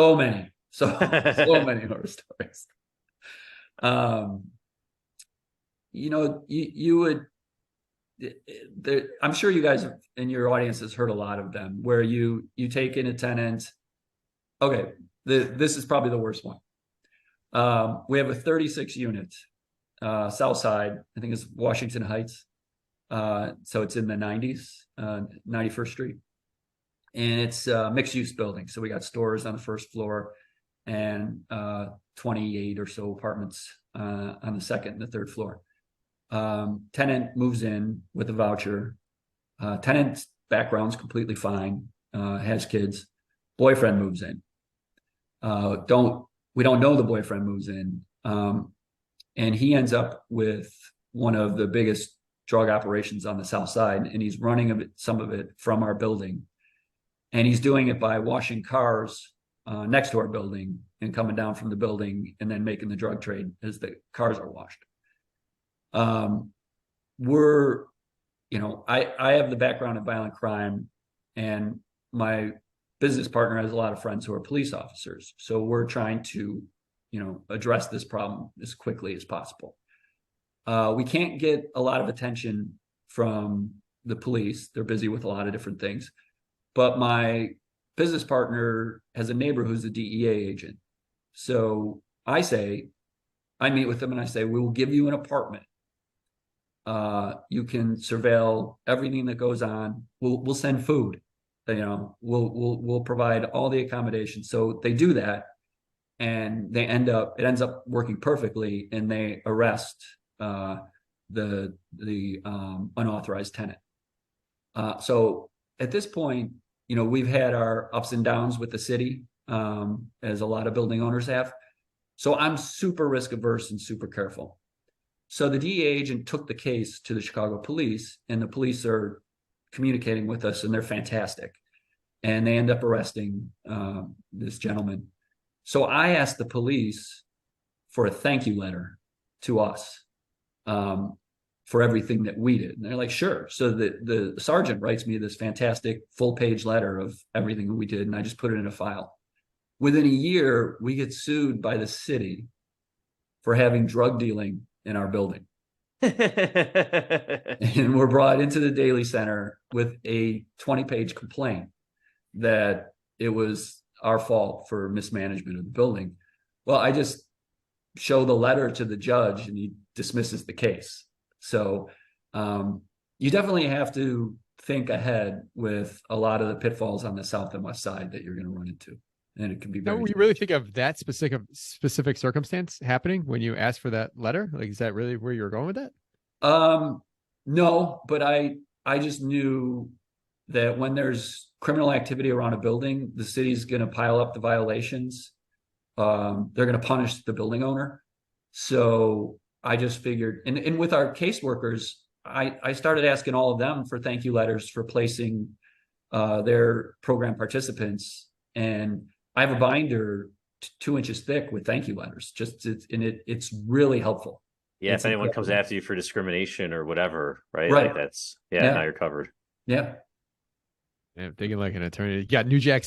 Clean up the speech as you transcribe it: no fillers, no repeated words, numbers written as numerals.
So many, so many horror stories. Um, you would, I'm sure you guys in your audience has heard a lot of them where you take in a tenant. Okay, this is probably the worst one. We have a 36 unit, South Side. I think it's Washington Heights. So it's in the 90s, 91st Street. And it's a mixed use building. So we got stores on the first floor and 28 or so apartments on the second and the third floor. Tenant moves in with a voucher. Tenant's background's completely fine, has kids. Boyfriend moves in. We don't know the boyfriend moves in. And he ends up with one of the biggest drug operations on the South Side, and he's running some of it from our building. And he's doing it by washing cars next to our building and coming down from the building and then making the drug trade as the cars are washed. I have the background in violent crime, and my business partner has a lot of friends who are police officers. So we're trying to, address this problem as quickly as possible. We can't get a lot of attention from the police. They're busy with a lot of different things. But my business partner has a neighbor who's a DEA agent. So I meet with them and I say, we will give you an apartment. You can surveil everything that goes on. We'll send food. We'll provide all the accommodations. So they do that, and it ends up working perfectly, and they arrest the unauthorized tenant. So at this point, we've had our ups and downs with the city, as a lot of building owners have. So I'm super risk averse and super careful. So the DEA agent took the case to the Chicago police, and the police are communicating with us, and they're fantastic. And they end up arresting this gentleman. So I asked the police for a thank you letter to us for everything that we did. And they're like, sure. So the sergeant writes me this fantastic full-page letter of everything that we did, and I just put it in a file. Within a year, we get sued by the city for having drug dealing in our building. And we're brought into the Daily Center with a 20-page complaint that it was our fault for mismanagement of the building. Well, I just show the letter to the judge and he dismisses the case. So you definitely have to think ahead with a lot of the pitfalls on the south and west side that you're going to run into. And it can be very. No, you really think of that specific circumstance happening when you asked for that letter? Like, is that really where you're going with that? No, but I just knew that when there's criminal activity around a building, the city's going to pile up the violations. They're going to punish the building owner. So I just figured, and with our caseworkers, I started asking all of them for thank you letters for placing their program participants. And I have a binder 2 inches thick with thank you letters. It's really helpful. Yeah, if anyone comes after you for discrimination or whatever, right? Right. Like now you're covered. Yeah. I'm thinking like an attorney. You got New Jack